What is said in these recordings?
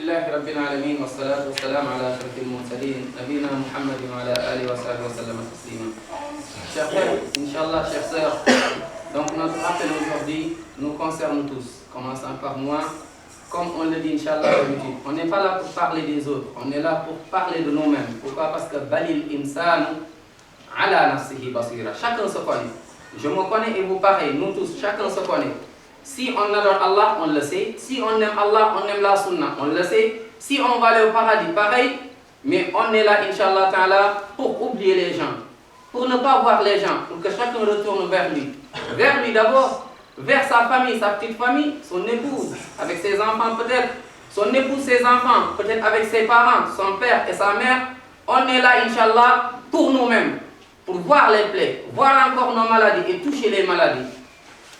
لله رب العالمين والصلاة والسلام على أشرف المرسلين نبينا محمد وعلى آله وصحبه وسلم تسليما. Chers frères, Inch'Allah, chers sœurs, donc notre appel aujourd'hui nous concerne tous, commençant par moi. Comme on le dit, Inch'Allah, d'habitude, on n'est pas là pour parler des autres, on est là pour parler de nous-mêmes. Pourquoi? Parce que Balil Insan ala nafsihi basira. Chacun se connaît. Je me connais et vous pareil, nous tous, chacun se connaît. Si on adore Allah, on le sait. Si on aime Allah, on aime la sunna, on le sait. Si on va aller au paradis, pareil. Mais on est là, Inch'Allah Ta'ala, pour oublier les gens, pour ne pas voir les gens, pour que chacun retourne vers lui. Vers lui d'abord, vers sa famille, sa petite famille, son épouse, avec ses enfants peut-être, son épouse, ses enfants, peut-être avec ses parents, son père et sa mère. On est là, Inch'Allah, pour nous-mêmes, pour voir les plaies, voir encore nos maladies et toucher les maladies.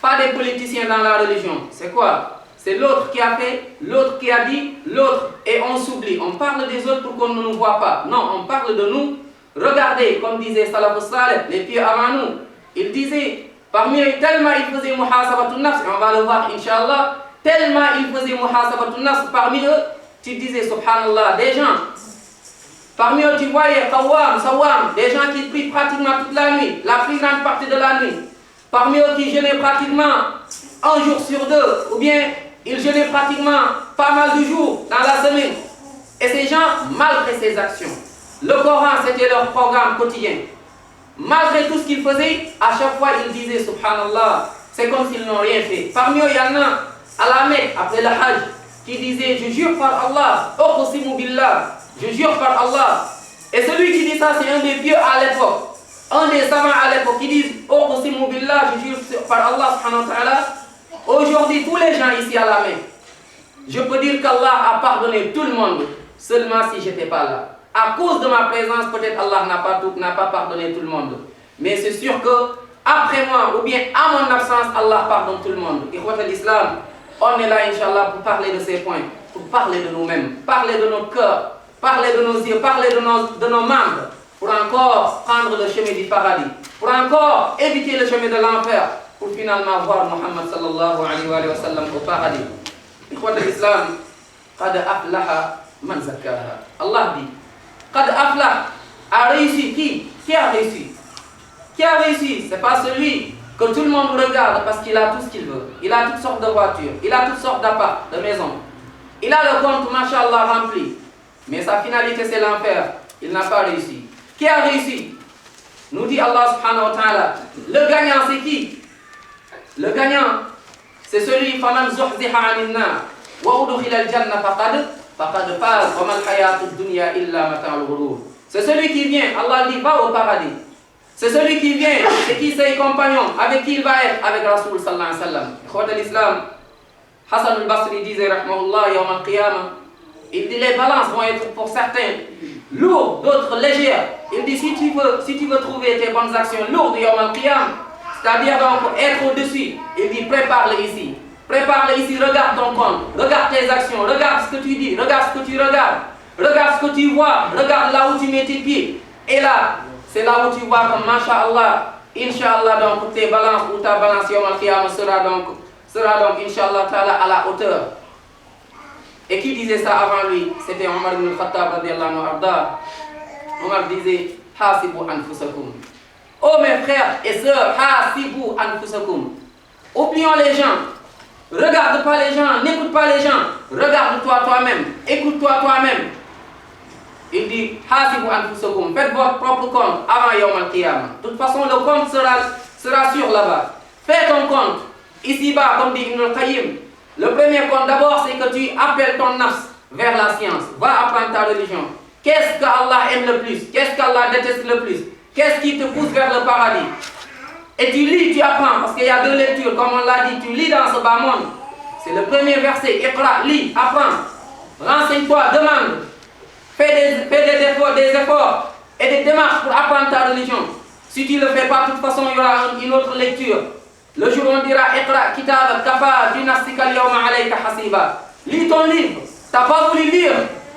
Pas des politiciens dans la religion. C'est quoi? C'est l'autre qui a fait, l'autre qui a dit, l'autre, et on s'oublie. On parle des autres pour qu'on ne nous voit pas. Non, on parle de nous. Regardez, comme disait Salafus Saleh, les pieds avant nous. Ils disaient, parmi eux, tellement ils faisaient muhasabatun nafs, et on va le voir, Inch'Allah, tellement ils faisaient muhasabatun nafs, parmi eux, tu disais, subhanallah, des gens. Parmi eux, tu voyais, Qawwam, Sawam, des gens qui prient pratiquement toute la nuit, la plus grande partie de la nuit. Parmi eux qui jeûnaient pratiquement un jour sur deux, ou bien ils jeûnaient pratiquement pas mal de jours dans la semaine. Et ces gens, malgré ces actions, le Coran c'était leur programme quotidien. Malgré tout ce qu'ils faisaient, à chaque fois ils disaient subhanallah, c'est comme s'ils n'ont rien fait. Parmi eux, il y en a à la Mecque, après le Hajj, qui disait je jure par Allah, uqsimu billah, je jure par Allah. Et celui qui dit ça, c'est un des vieux à l'époque. Un des savants à l'époque qui disent oh qasimu billah, je jure par Allah subhanahu wa ta'ala. Aujourd'hui, tous les gens ici à la main, je peux dire qu'Allah a pardonné tout le monde, seulement si je n'étais pas là. À cause de ma présence, peut-être Allah n'a pas pardonné tout le monde. Mais c'est sûr que après moi, ou bien à mon absence, Allah pardonne tout le monde. Ikhwat l'Islam, on est là, Inch'Allah, pour parler de ces points, pour parler de nous-mêmes, parler de notre cœur, parler de nos yeux, parler de nos membres, pour encore prendre le chemin du paradis, pour encore éviter le chemin de l'enfer, pour finalement voir Muhammad sallallahu alayhi wa sallam au paradis. Ikhwat al-Islam, qad aflaha man zakkaha. Allah dit, qad aflah, a réussi qui? Qui a réussi? Qui a réussi? C'est pas celui que tout le monde regarde parce qu'il a tout ce qu'il veut. Il a toutes sortes de voitures, il a toutes sortes d'apparts, de maisons. Il a le compte, mashallah, rempli. Mais sa finalité c'est l'enfer. Il n'a pas réussi. Qui a réussi? Nous dit Allah subhanahu wa ta'ala. Le gagnant c'est qui? Le gagnant c'est celui faman zuhziha 'anil nar wa udkhila al-janna faqad faz wa mal hayatud dunya illa mata'ul ghurur. C'est celui qui vient, Allah dit va au paradis. C'est celui qui vient, c'est qui ses compagnons, avec qui il va être, avec Rasoul sallallahu alayhi wa sallam. Ikhwat al-Islam, Hassan al-Basri disait rahmahullah yawm al-qiyamah, il dit les balances vont être pour certains lourdes, d'autres légères. Il dit si tu veux trouver tes bonnes actions lourdes yawm al-qiyam, c'est-à-dire donc être au-dessus, il dit prépare-les ici. Prépare-les ici, regarde ton compte, regarde tes actions, regarde ce que tu dis, regarde ce que tu regardes, regarde ce que tu vois, regarde là où tu mets tes pieds. Et là, c'est là où tu vois comme masha'Allah, Inch'Allah donc tes balances ou ta balance yawm al-qiyam sera donc Inch'Allah ta'ala à la hauteur. Et qui disait ça avant lui? C'était Omar ibn al-Khattab radiyallahu anhu arda. Omar disait hasibu anfusakum. Oh mes frères et sœurs, hasibu anfusakum. Oublions les gens. Regarde pas les gens, n'écoute pas les gens. Regarde-toi toi-même, écoute-toi toi-même. Il dit hasibu anfusakum. Faites votre propre compte avant yawm al-qiyamah. De toute façon, le compte sera sûr là-bas. Fais ton compte. Ici-bas, comme dit Ibn al-Qayyim. Le premier compte d'abord, c'est que tu appelles ton nafs vers la science. Va apprendre ta religion. Qu'est-ce qu'Allah aime le plus? Qu'est-ce qu'Allah déteste le plus? Qu'est-ce qui te pousse vers le paradis? Et tu lis, tu apprends, parce qu'il y a deux lectures, comme on l'a dit, tu lis dans ce bas monde. C'est le premier verset. Iqra, lis, apprends. Renseigne-toi, demande. Fais des efforts et des démarches pour apprendre ta religion. Si tu ne le fais pas, de toute façon, il y aura une autre lecture. Le jour où on dira Iqra kitab kafa bi nafsika al-yawma alayka hasiba. Lis ton livre. Tu n'as pas voulu lire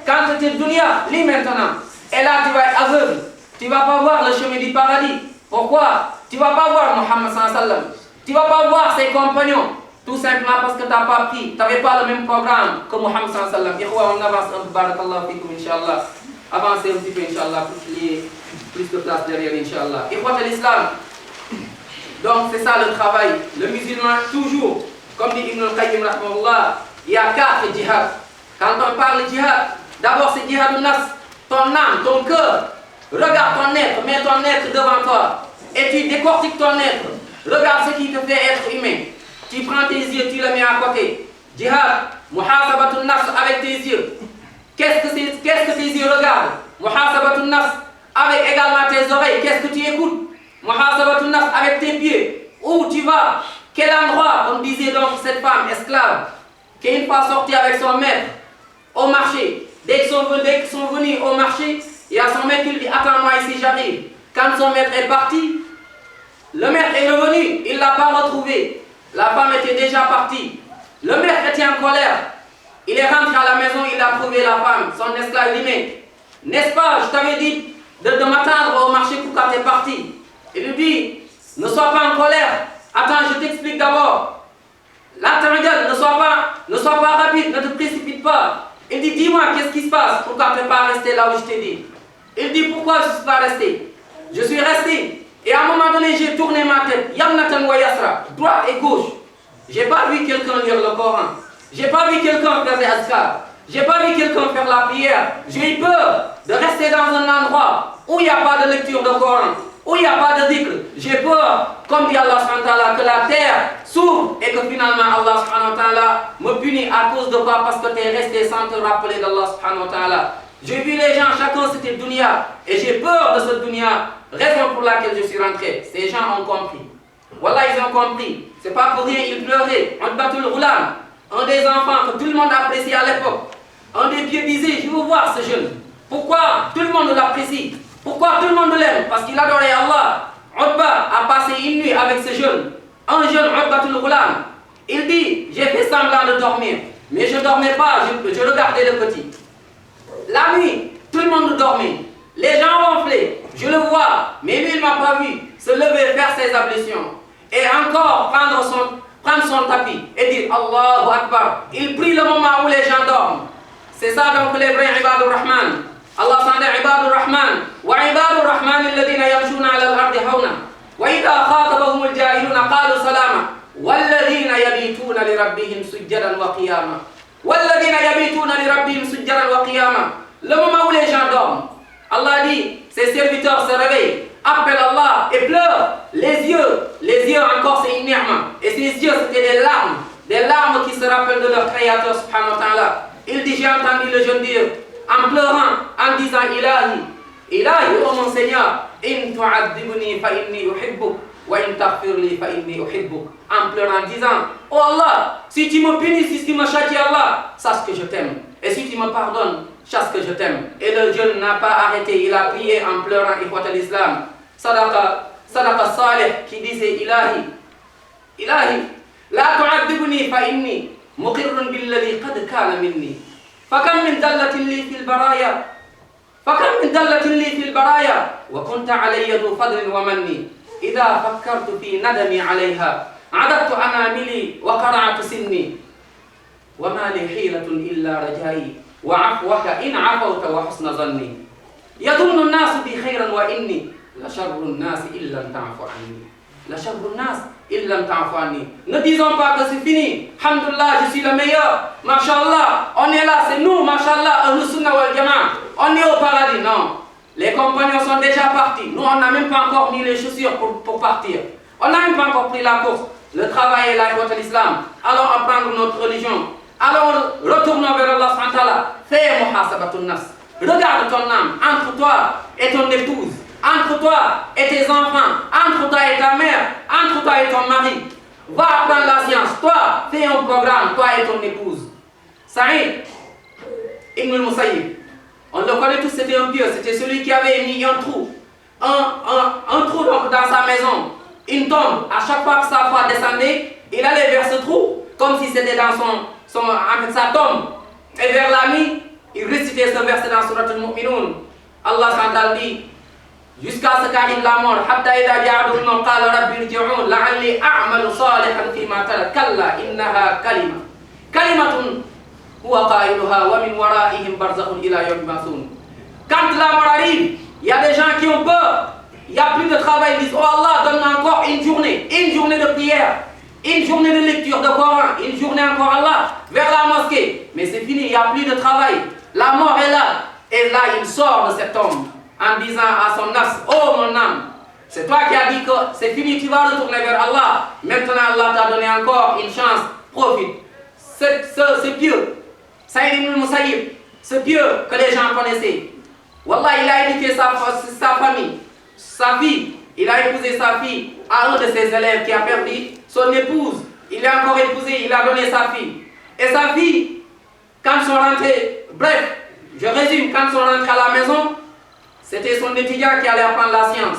quand tu étais dunya, lis maintenant. Et là tu vas être aveugle. Tu ne vas pas voir le chemin du paradis. Pourquoi? Tu ne vas pas voir Muhammad sallallahu alayhi wa sallam. Tu ne vas pas voir ses compagnons. Tout simplement parce que tu n'as pas pris, tu n'avais pas le même programme que Mohammed sallallahu alayhi wa sallam. On avance un peu, barakallahu fikum, Inch'Allah. Avancez un petit peu, Inch'Allah, pour qu'il y ait plus de place derrière, Inch'Allah. Ikhwat al-Islam. Donc c'est ça le travail. Le musulman, toujours, comme dit Ibn al-Qayyim, il y a 4 djihad. Quand on parle de djihad, d'abord c'est djihad al-nafs, ton âme, ton cœur. Regarde ton être, mets ton être devant toi. Et tu décortiques ton être. Regarde ce qui te fait être humain. Tu prends tes yeux, tu les mets à côté. Djihad, muhasabatun nafs avec tes yeux. Qu'est-ce que tes yeux regardent? Muhasabatun nafs avec également tes oreilles. Qu'est-ce que tu écoutes? Muhasabatun nafs avec tes pieds. Où tu vas? Quel endroit? Comme disait donc cette femme esclave qui est une fois sortie avec son maître au marché. Dès qu'ils sont venus au marché, il y a son maître qui lui dit attends-moi ici, j'arrive. Quand son maître est parti, le maître est revenu, il ne l'a pas retrouvé. La femme était déjà partie. Le maître était en colère. Il est rentré à la maison, il a trouvé la femme. Son esclave lui dit mais n'est-ce pas, je t'avais dit de m'attendre au marché pour quand tu es parti. Il lui dit ne sois pas en colère. Attends, je t'explique d'abord. Là, ne sois pas rapide, ne te précipite pas. Il dit dis-moi, qu'est-ce qui se passe? Pourquoi tu n'es pas resté là où je t'ai dit? Il dit pourquoi je ne suis pas resté? Je suis resté. Et à un moment donné, j'ai tourné ma tête. Yamnatan wa yasra, droite et gauche. J'ai pas vu quelqu'un lire le Coran. J'ai pas vu quelqu'un faire des azkar. J'ai pas vu quelqu'un faire la prière. J'ai eu peur de rester dans un endroit où il n'y a pas de lecture de Coran, où il n'y a pas de dhikr. J'ai peur, comme dit Allah subhanahu wa ta'ala, que la terre s'ouvre et que finalement Allah subhanahu wa ta'ala me punit à cause de quoi? Parce que tu es resté sans te rappeler d'Allah subhanahu wa ta'ala. J'ai vu les gens, chacun c'était dunya. Et j'ai peur de ce dunya. Raison pour laquelle je suis rentré. Ces gens ont compris. Voilà, ils ont compris. C'est pas pour rien, ils pleuraient. Utbatul Ghulam, un des enfants que tout le monde appréciait à l'époque. Un des pieds disait, je veux voir ce jeune. Pourquoi tout le monde l'apprécie? Pourquoi tout le monde l'aime? Parce qu'il adorait Allah. Utba a passé une nuit avec ce jeune. Un jeune Utbatul Ghulam. Il dit, j'ai fait semblant de dormir. Mais je ne dormais pas, je regardais le petit. La nuit, tout le monde dormait. Les gens ronflaient. Je le vois, mais lui il ne m'a pas vu se lever, faire ses ablutions. Et encore prendre son tapis et dire Allahu Akbar. Il prie le moment où les gens dorment. C'est ça donc les vrais ibadur rahman. Allah s'en dit ibadur rahman. Wa ibadur rahman alladhina yamshuna ala al-ardi hawna. Wa idha khatabahum al-jahiluna qalu salama. Walladhina yabituna li rabbihim sujjadan wa qiyama. Walladhina yabituna li rabbihim sujjadan wa qiyama. Le moment où les gens dorment, Allah dit, ses serviteurs se réveillent, appellent Allah et pleurent. Les yeux encore c'est une ni'ma. Et ces yeux c'était des larmes qui se rappellent de leur créateur subhanahu wa ta'ala. Il dit, j'ai entendu le jeune dire, en pleurant, en disant Ilahi, oh mon Seigneur, in tu'adhibni fa inni uhibbuk, wa in taghfirli fa inni uhibbuk. En pleurant, en disant, oh Allah, si tu me punis, si tu me châties Allah, sache que je t'aime. Et si tu me pardonnes, chasse que je t'aime. Et le jeune n'a pas arrêté, il a prié en pleurant, ikhwat al-Islam. Sadaqa Salih qui disait Ilahi, la tu'adhibni fa inni muqirrun billadhi qad kana minni. Fakam min dallatin li fil baraya, wa kunta alayya du fadlin wa manni. Idha fakkartu fi nadami alayha, adabtu anamili wa qara'tu sinni. Wa ma li hilatun illa rajai. وعفوك إن عفوت وحسن ظني يظن الناس بي خيرا وإني لشر الناس إن لم تعفو عني لشر الناس إن لم تعفو عني. Ne disons pas que c'est fini. Alhamdulillah, je suis le meilleur. Masha'Allah, on est là, c'est nous, Masha'Allah, Ahlus Sunnah wal Jama'a. On est au paradis, non. Les compagnons sont déjà partis. Nous, on n'a même pas encore mis les chaussures pour partir. On n'a même pas encore pris la course. Le travail est là, l'islam. Allons apprendre notre religion. Alors retournons vers Allah subhanahu wa ta'ala. Fais muhasabatun nafs. Regarde ton âme, entre toi et ton épouse, entre toi et tes enfants, entre toi et ta mère, entre toi et ton mari. Va apprendre la science. Toi, fais un programme, toi et ton épouse. Saïd Ibn al-Musayyib, on le connaît tous, c'était un pieux, c'était celui qui avait mis un trou. Un trou donc dans sa maison, une tombe. À chaque fois que sa foi descendait, il allait vers ce trou, comme si c'était dans sa tombe. Et vers la nuit, il récitait ce verset dans Surat al-Mu'minun. Allah s'entend dit jusqu'à ce qu'arrive la mort. حتى إذا جاء أحدهم قال رب ارجعون لعلي أعمل صالحا فيما ترك كلا إنها كلمة هو قائلها ومن ورائهم برزخ إلى يوم يبعثون. Quand la mort arrive, il y a des gens qui ont peur. Il n'y a plus de travail. Ils disent oh Allah, donne-moi encore une journée de prière, une journée de lecture de Coran, une journée encore Allah vers la mosquée. Mais c'est fini, il n'y a plus de travail. La mort est là. Et là, il sort de cet homme en disant à son nafs, oh mon âme, c'est toi qui as dit que c'est fini, tu vas retourner vers Allah. Maintenant, Allah t'a donné encore une chance, profite. Ce pieux, Saïd ibn Musayyib, ce pieux que les gens connaissaient, Wallah, il a éduqué sa famille, sa fille, il a épousé sa fille à un de ses élèves qui a perdu son épouse. Il l'a encore épousé, il a donné sa fille. Et sa fille, quand ils sont rentrés, bref, je résume, quand ils sont rentrés à la maison, c'était son étudiant qui allait apprendre la science.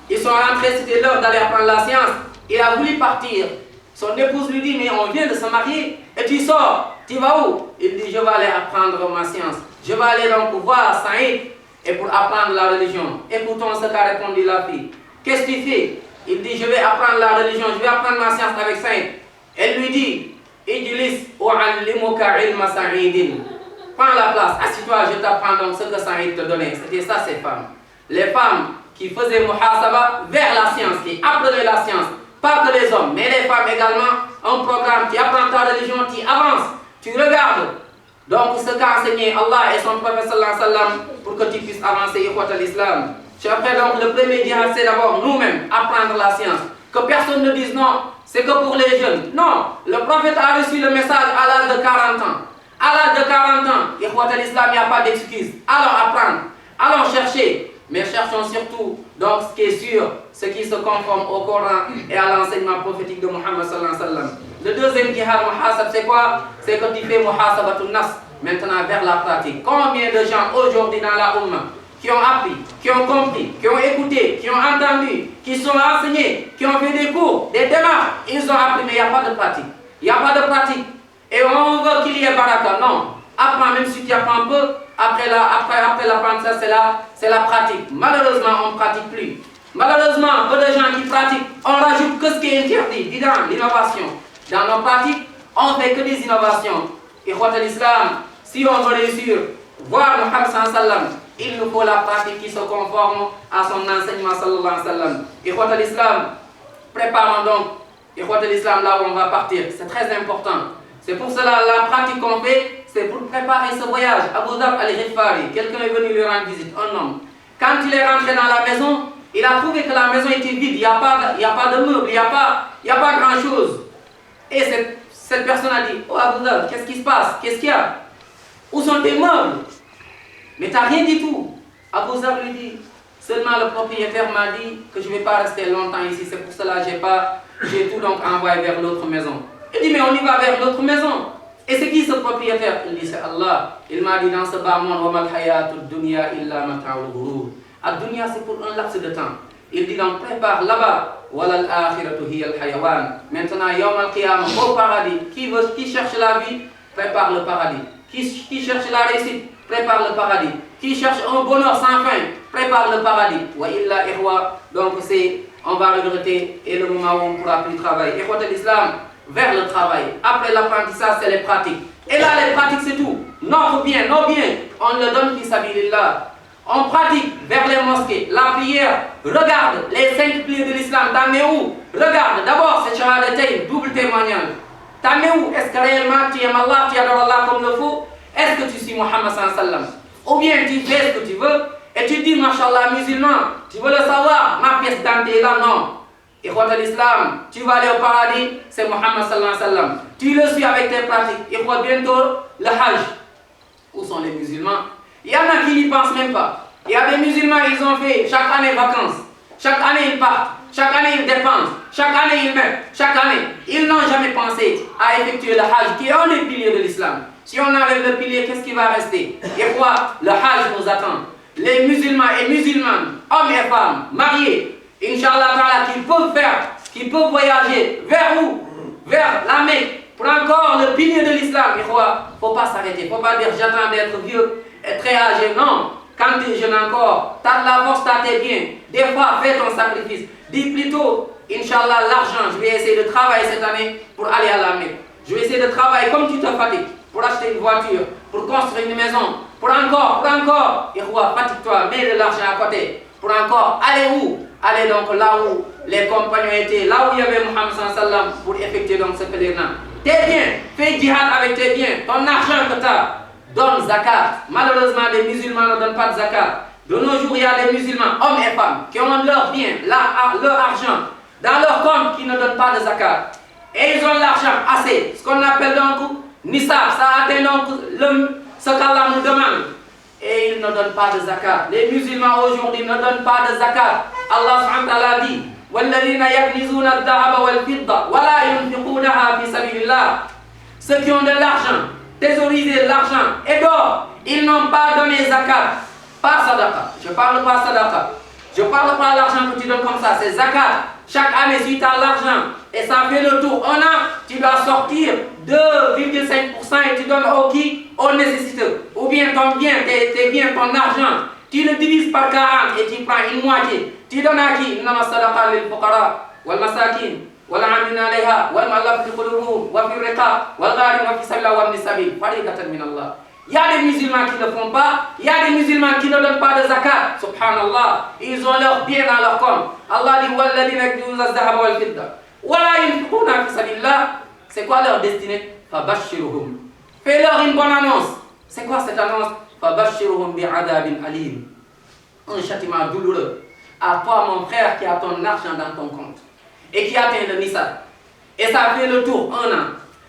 Ils sont rentrés, c'était l'heure d'aller apprendre la science. Il a voulu partir. Son épouse lui dit, mais on vient de se marier et tu sors, tu vas où? Il dit, je vais aller apprendre ma science. Je vais aller donc voir Saïd et pour apprendre la religion. Écoutons ce qu'a répondu la fille. Qu'est-ce que tu fais? Il dit, je vais apprendre la religion, je vais apprendre ma science avec Saïd. Elle lui dit, Ijlis u'allimuka ilma Saïdin. Prends la place, assis-toi, je t'apprends donc ce que Saïd te donnait. C'était ça ces femmes. Les femmes qui faisaient muhasaba vers la science, qui apprenaient la science. Pas que les hommes, mais les femmes également. Un programme qui apprend ta religion, qui avance, tu regardes. Donc ce qu'a enseigné Allah et son prophète sallallahu alayhi wa sallam pour que tu puisses avancer, ikhwat al-Islam. Après donc le premier djihad, c'est d'abord nous-mêmes apprendre la science. Que personne ne dise non, c'est que pour les jeunes. Non, le prophète a reçu le message à l'âge de 40 ans. À l'âge de 40 ans, ikhwat al-Islam, il n'y a pas d'excuse. Allons apprendre, allons chercher. Mais cherchons surtout, donc ce qui est sûr, ce qui se conforme au Coran et à l'enseignement prophétique de Muhammad sallallahu alayhi wa sallam. Le deuxième jihad muhasab, c'est quoi? C'est que tu fais muhasabatun nafs, maintenant vers la pratique. Combien de gens aujourd'hui dans la Ummah qui ont appris, qui ont compris, qui ont écouté, qui ont entendu, qui sont enseignés, qui ont fait des cours, des démarches, ils ont appris, mais il n'y a pas de pratique. Il n'y a pas de pratique. Et on veut qu'il y ait baraka. Non. Apprends, même si tu apprends un peu, après l'apprentissage, c'est la pratique. Malheureusement, on ne pratique plus. Malheureusement, peu de gens qui pratiquent, on rajoute que ce qui est interdit, dis donc, l'innovation. Dans nos pratiques, on ne fait que des innovations. Ikhwat al-Islam, si on veut réussir, voir Muhammad sallallahu alayhi wa sallam, il nous faut la pratique qui se conforme à son enseignement sallallahu alayhi wa sallam. Ikhwat al-Islam, préparons donc, Ikhwat al-Islam, là où on va partir. C'est très important. C'est pour cela, la pratique qu'on fait, c'est pour préparer ce voyage. Abu Dhar al-Ghifari, quelqu'un est venu lui rendre visite, un homme. Quand il est rentré dans la maison, il a trouvé que la maison était vide, il n'y a pas de meubles, il n'y a pas grand-chose. Et cette personne a dit, oh Abu Dhar, qu'est-ce qui se passe? Qu'est-ce qu'il y a? Où sont tes meubles? Mais tu n'as rien du tout. Abu Dhar lui dit, seulement le propriétaire m'a dit que je ne vais pas rester longtemps ici, c'est pour cela que j'ai tout donc envoyé vers l'autre maison. Il dit, mais on y va vers l'autre maison. Et c'est qui ce propriétaire? Il dit, c'est Allah. Il m'a dit dans ce bas monde, wa mal hayatud dunya illa mata'ul ghurur. Ad-dunya, c'est pour un laps de temps. Il dit donc, prépare là-bas. Walal akhiratu hiya al-hayawan. Maintenant, yawm al-qiyamah, au paradis. Qui cherche la vie, prépare le paradis. Qui cherche la réussite, prépare le paradis. Qui cherche un bonheur sans fin, prépare le paradis. Wa illa ihwa. Donc, on va regretter et le moment où on ne pourra plus travailler. Ikhwat al-Islam, vers le travail. Après l'apprentissage, c'est les pratiques. Et là, les pratiques, c'est tout. Nos biens, on le donne fi sabilillah. On pratique vers les mosquées, la prière. Regarde les 5 piliers de l'islam. T'en es où? Regarde, d'abord, c'est shahadatayn, double témoignage. T'en es où? Est-ce que réellement tu aimes Allah, tu adores Allah comme le faut? Est-ce que tu suis Muhammad sallallahu alayhi wa sallam? Ou bien tu fais ce que tu veux et tu dis, mashallah, musulman, tu veux le savoir, ma pièce d'identité est là, non. Ikhwat al-Islam, tu vas aller au paradis, c'est Muhammad sallallahu alayhi wa sallam. Tu le suis avec tes pratiques. Ikhwat, bientôt, le Hajj. Où sont les musulmans? Il y en a qui n'y pensent même pas. Il y a des musulmans, ils ont fait chaque année vacances. Chaque année, ils partent. Chaque année, ils dépensent. Chaque année, ils mettent. Chaque année, ils n'ont jamais pensé à effectuer le Hajj, qui est un des piliers de l'islam. Si on enlève le pilier, qu'est-ce qui va rester? Et quoi? Le Hajj nous attend. Les musulmans et musulmanes, hommes et femmes, mariés, Inch'Allah Ta'ala, qui peuvent voyager vers où? Vers la Mecque, pour encore le pilier de l'islam. Il ne faut pas s'arrêter, il ne faut pas dire j'attends d'être vieux et très âgé. Non, quand tu es jeune encore, tu as de la force, tu as tes biens. Des fois, fais ton sacrifice. Dis plutôt, Inch'Allah, l'argent, je vais essayer de travailler cette année pour aller à la Mecque. Je vais essayer de travailler comme tu te fatigues pour acheter une voiture, pour construire une maison, pour encore. Et fatigue-toi, mets de l'argent à côté. Pour encore, aller où? Aller donc là où les compagnons étaient, là où il y avait Muhammad sallam pour effectuer donc ce pèlerinage. Tes biens, fais djihad avec tes biens, ton argent que tu as, donne zakat. Malheureusement, les musulmans ne donnent pas de zakat. De nos jours, il y a des musulmans, hommes et femmes, qui ont leur bien, leur argent, dans leur compte, qui ne donnent pas de zakat. Et ils ont l'argent assez, ce qu'on appelle donc nisab, ça atteint donc ce qu'Allah nous demande. Et ils ne donnent pas de zakat. Les musulmans aujourd'hui ne donnent pas de zakat. Allah subhanahu wa ta'ala dit وَالَّذِينَ يَكْنِزُونَ الذَّهَبَ وَالْفِضَّةَ وَلَا يُنْفِقُونَهَا فِي سَبِيلِ اللَّهِ. Ceux qui ont de l'argent, thésaurisé l'argent et d'or, ils n'ont pas donné zakat. Pas sadaqa. Je parle pas sadaqa. Je parle pas l'argent que tu donnes comme ça, c'est zakat. Chaque année, si tu as l'argent et ça fait le tour, un an, tu dois sortir 2,5% et tu donnes au qui? Aux nécessiteux. Ou bien ton bien, tes biens, ton argent, tu le divises par 40 et tu prends une moitié. Tu donnes à qui? Innama sadaqa lil fuqara wal masakin wal amilina alayha wal mu'allafati qulubuhum wa fi riqab wal gharim wa fi sabila wa ibn sabil fariidatan min Allah. Il y a des musulmans qui ne le font pas, il y a des musulmans qui ne donnent pas de zakat. Subhanallah, ils ont leur bien dans leur compte. Allah dit walladhina yaknizuna adh-dhahaba wal fidda wa la yunfiquna fi sabilillah. C'est quoi leur destinée? Fabashshiruhum. Fais-leur une bonne annonce. C'est quoi cette annonce? Fabashshiruhum bi'adabin alim. Un châtiment douloureux. À toi, mon frère, qui a ton argent dans ton compte et qui atteint le nisab. Et ça fait le tour, un an.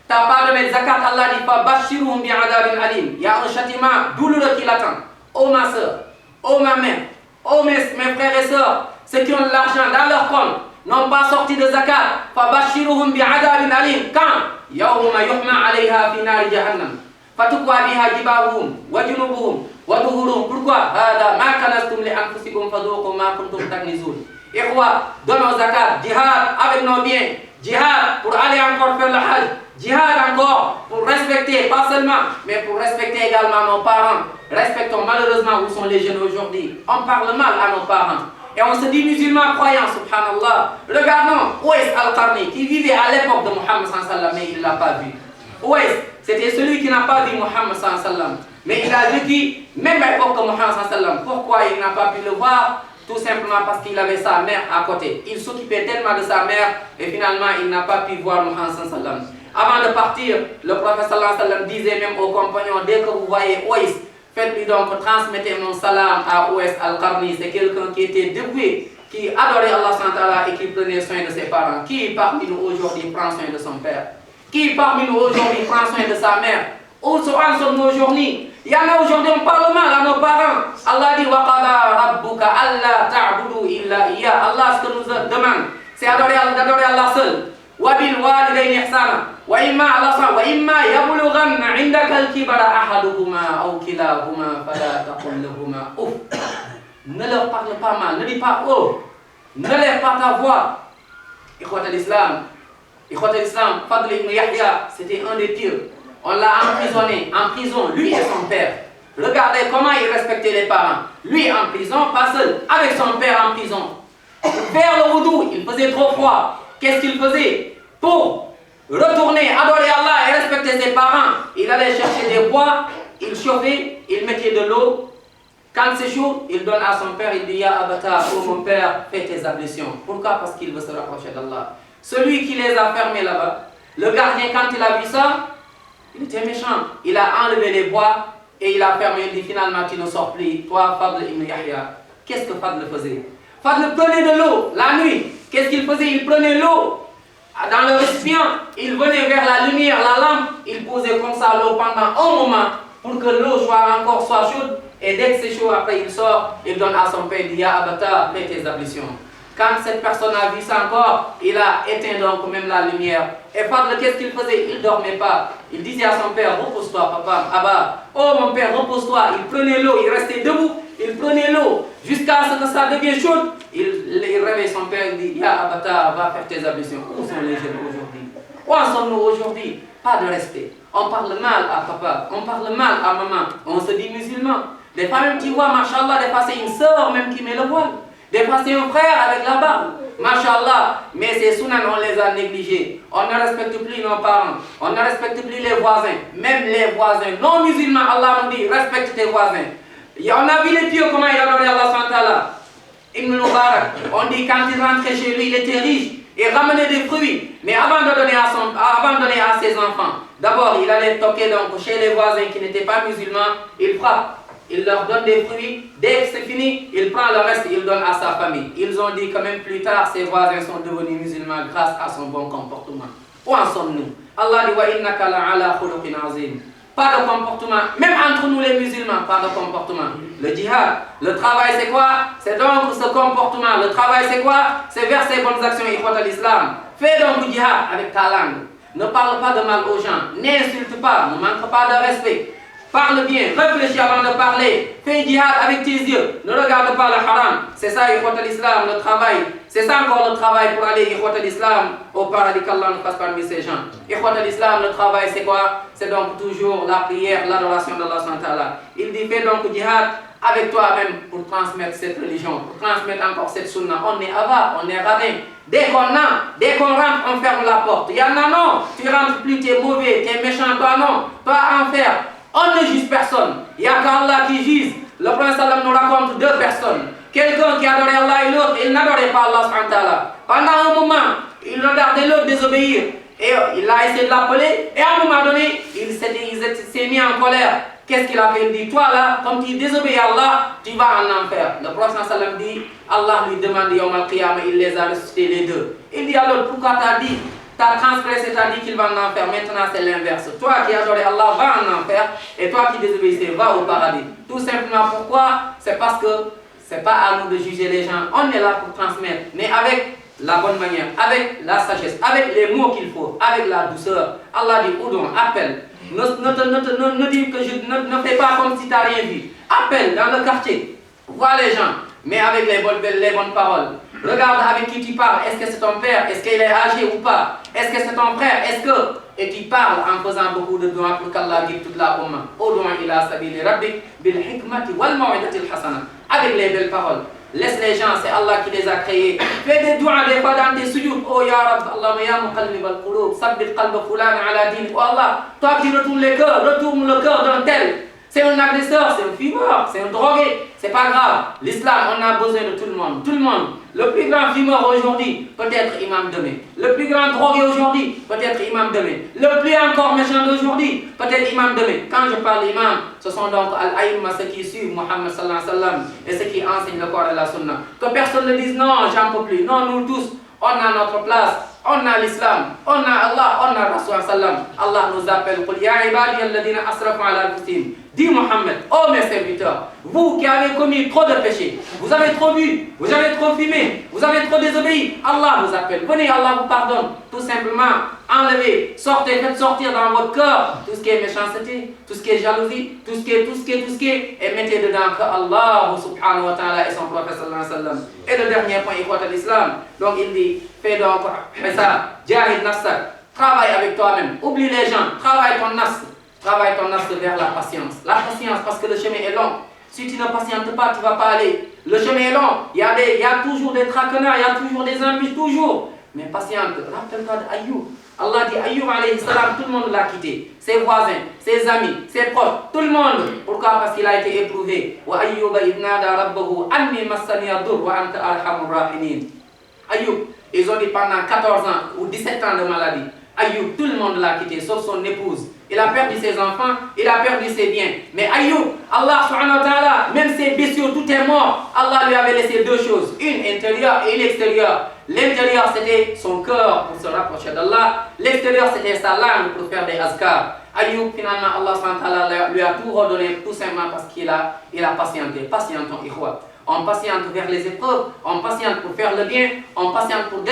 Tu n'as pas donné de zakat, Allah dit Fabashshiruhum bi'adabin alim. Il y a un châtiment douloureux qui l'attend. Oh ma soeur, oh ma mère, oh mes frères et sœurs, ceux qui ont de l'argent dans leur compte n'ont pas sorti de zakat. Fabashshiruhum bi'adabin alim. Quand? Yawma yuhma alayha fi nari jahannam. Fatukwa biha jibahuhum wa junubuhum wa duhuruhum. Pourquoi? Hada ma kanastum li anfusikum fadhuqu ma kuntum taknizun. Ikhwa, donnons zakat, jihad avec nos biens, jihad pour aller encore faire le hajj, jihad encore pour respecter, pas seulement, mais pour respecter également nos parents. Respectons malheureusement où sont les jeunes aujourd'hui. On parle mal à nos parents. Et on se dit musulman croyant, subhanallah. Regardons Ouais al-Qarni qui vivait à l'époque de Muhammad sallallahu mais il ne l'a pas vu. Ouais, c'était celui qui n'a pas vu Muhammad sallallahu mais il a vécu même à l'époque de Muhammad sallallahu. Pourquoi il n'a pas pu le voir? Tout simplement parce qu'il avait sa mère à côté. Il s'occupait tellement de sa mère et finalement il n'a pas pu voir Muhammad sallallahu. Avant de partir, le prophète sallallahu disait même aux compagnons, dès que vous voyez Ouais, faites-lui donc, transmettez mon salam à Ouais al-Qarni. C'est quelqu'un qui était dévoué, qui adorait Allah subhanahu et qui prenait soin de ses parents. Qui parmi nous aujourd'hui prend soin de son père? Qui parmi nous aujourd'hui prend soin de sa mère? Où sommes-nous aujourd'hui? Il y en a aujourd'hui, on parle mal à nos parents. Allah dit wa qada rabbuka alla ta'budu illa iya. Allah, ce que nous demande, c'est d'adorer Allah seul. Wa bil walidayni ihsana. Wa imma yablughanna 'indaka al-kibara ahaduhuma aw kilahuma fala taqul lahumā uff. Ne leur parle pas mal, ne dis pas oh. Ne lève pas ta voix. Ikhwat al-Islam, Fadl ibn Yahya, c'était un des pires. On l'a emprisonné, en prison, lui et son père. Regardez comment il respectait les parents. Lui en prison, pas seul, avec son père en prison. Faire le wudu, il faisait trop froid. Qu'est-ce qu'il faisait? Pour retourner, adorer Allah et respecter ses parents, il allait chercher des bois, il chauffait, il mettait de l'eau. Quand c'est chaud, il donne à son père, il dit Ya Abata, oh mon père, fais tes ablutions. Pourquoi? Parce qu'il veut se rapprocher d'Allah. Celui qui les a fermés là-bas, le gardien, quand il a vu ça, il était méchant. Il a enlevé les bois et il a fermé. Il dit finalement tu ne sors plus. Toi, Fadl ibn Yahya. Qu'est-ce que Fadl faisait? Fadl prenait de l'eau la nuit. Qu'est-ce qu'il faisait? Il prenait l'eau dans le récipient. Il venait vers la lumière, la lampe. Il posait comme ça l'eau pendant un moment pour que l'eau soit chaude. Et dès que c'est chaud, après il sort. Il donne à son père. Il dit Ya Abata, fais tes ablutions. Quand cette personne a vu ça encore, il a éteint donc même la lumière. Et Fadl, qu'est-ce qu'il faisait? Il ne dormait pas. Il disait à son père, repose-toi papa, Abba. Oh mon père, repose-toi. Il prenait l'eau, il restait debout. Il prenait l'eau jusqu'à ce que ça devienne chaude. Il réveille son père, il dit, Ya Abata, va faire tes ablutions. Où sont les jeunes aujourd'hui? Où en sommes-nous aujourd'hui? Pas de respect. On parle mal à papa, on parle mal à maman. On se dit musulman. Des fois même tu vois, machallah, des fois c'est une sœur même qui met le voile. Des fois c'est un frère avec la barbe. Machallah, mais ces sunan, on les a négligés. On ne respecte plus nos parents. On ne respecte plus les voisins. Même les voisins non musulmans, Allah nous dit, respecte tes voisins. On a vu les pieux comment il adorait Allah SWT. Ibn Mubarak, on dit quand il rentrait chez lui, il était riche. Il ramenait des fruits. Mais avant de donner à ses enfants, d'abord il allait toquer donc chez les voisins qui n'étaient pas musulmans. Il frappe. Il leur donne des fruits, dès que c'est fini, il prend le reste et il donne à sa famille. Ils ont dit quand même plus tard, ses voisins sont devenus musulmans grâce à son bon comportement. Où en sommes-nous? Allah dit wa innaka la'ala khuluqin azim. Pas de comportement, même entre nous les musulmans, pas de comportement. Le djihad, le travail c'est quoi? C'est donc ce comportement. Le travail c'est quoi? C'est vers ses bonnes actions, ikhwat al-Islam. Fais donc le djihad avec ta langue. Ne parle pas de mal aux gens, n'insulte pas, ne manque pas de respect. Parle bien, réfléchis avant de parler. Fais djihad avec tes yeux. Ne regarde pas le haram. C'est ça, ikhwat al-Islam, le travail. C'est ça encore le travail pour aller, ikhwat al-Islam, au paradis qu'Allah nous fasse parmi ces gens. Ikhwat al-Islam, le travail, c'est quoi? C'est donc toujours la prière, l'adoration d'Allah SWT. Il dit, fais donc djihad avec toi-même pour transmettre cette religion, pour transmettre encore cette sunna. On est avare, on est radin. Dès qu'on rentre, on ferme la porte. Il y en a non, tu rentres plus, tu es mauvais, tu es méchant, toi non, toi enfer. On ne juge personne. Il n'y a qu'Allah qui juge. Le Prophète sallam nous raconte deux personnes. Quelqu'un qui adorait Allah et l'autre, il n'adorait pas Allah subhanahu wa ta'ala. Pendant un moment, il regardait l'autre désobéir. Et il a essayé de l'appeler. Et à un moment donné, il s'est mis en colère. Qu'est-ce qu'il a fait? Il dit, toi là, comme tu désobéis à Allah, tu vas en enfer. Le Prophète sallam dit, Allah lui demande, Yawm al-Qiyamah, il les a ressuscités les deux. Il dit à l'autre, pourquoi t'as dit? T'as transgressé, t'as dit qu'il va en enfer. Maintenant, c'est l'inverse. Toi qui adorais Allah, va en enfer. Et toi qui désobéissais, va au paradis. Tout simplement, pourquoi? C'est parce que c'est pas à nous de juger les gens. On est là pour transmettre. Mais avec la bonne manière, avec la sagesse, avec les mots qu'il faut, avec la douceur. Allah dit, Oudon, appelle. Ne dis que ne fais pas comme si tu n'as rien vu. Appelle dans le quartier. Vois les gens. Mais avec les bonnes paroles. Regarde avec qui tu parles. Est-ce que c'est ton père? Est-ce qu'il est âgé ou pas? Est-ce que c'est ton frère? Est-ce que... Et tu parles en faisant beaucoup de doigts pour qu'Allah guide toute la umma. Oudou'a ila sabili rabbik bil hikmati wal maw'idati al hasana. Avec les belles paroles. Laisse les gens, c'est Allah qui les a créés. Fais des doigts des fois dans tes sujoud. Oh ya Rabb, Allahumma ya muqallib al qulub, sabbit qalba fulan ala din. Oh Allah, toi qui retournes les cœurs, retourne le cœur d'un tel. C'est un agresseur, c'est un fumeur, c'est un drogué. C'est pas grave. L'islam, on a besoin de tout le monde. Tout le monde. Le plus grand fumeur aujourd'hui, peut-être imam demain. Le plus grand drogué aujourd'hui, peut-être imam demain. Le plus encore méchant d'aujourd'hui, peut-être imam demain. Quand je parle imam, ce sont donc al-aïmma, ceux qui suivent Muhammad sallallahu alayhi wa sallam et ceux qui enseignent le Coran et la sunna. Que personne ne dise non, j'en peux plus. Non, nous tous, on a notre place. On a l'islam, on a Allah, on a Rasul sallam. Allah nous appelle. Qul ya ibadi alladhina asrafu ala anfusihim. Dis Mohammed, oh mes serviteurs, vous qui avez commis trop de péchés, vous avez trop bu, vous avez trop fumé, vous avez trop désobéi, Allah vous appelle. Venez, Allah vous pardonne. Tout simplement, enlevez, sortez, faites sortir dans votre cœur tout ce qui est méchanceté, tout ce qui est jalousie, tout ce qui est, et mettez dedans que Allah subhanahu wa ta'ala et son prophète sallallahu alayhi wa sallam. Et le dernier point, ikhwat al-Islam, donc il dit, fais donc ça, jahid nafsak, travaille avec toi-même, oublie les gens, travaille ton nafs. Travaille ton nafs vers la patience. La patience parce que le chemin est long. Si tu ne patientes pas, tu ne vas pas aller. Le chemin est long. Il y a toujours des traquenards, il y a toujours des embûches, toujours. Mais patiente. Rappelle-toi d'Ayoub. Allah dit Ayoub alayhi salam, tout le monde l'a quitté. Ses voisins, ses amis, ses proches, tout le monde. Pourquoi? Parce qu'il a été éprouvé. Wa Ayyuba idnada rabbahu anni massani adur wa anta arhamur rahimin. Ayoub, ils ont dit pendant 14 ans ou 17 ans de maladie. Ayoub, tout le monde l'a quitté, sauf son épouse. Il a perdu ses enfants, il a perdu ses biens. Mais Ayoub, Allah subhanahu wa ta'ala, même ses bestiaux, tout est mort. Allah lui avait laissé deux choses, une intérieure et une extérieure. L'intérieur, c'était son cœur pour se rapprocher d'Allah. L'extérieur, c'était sa langue pour faire des azkars. Ayoub, finalement, Allah subhanahu wa ta'ala lui a tout redonné, tout simplement parce qu'il a patienté. Patientons, ikhwa. On patiente vers les épreuves, on patiente pour faire le bien, on patiente pour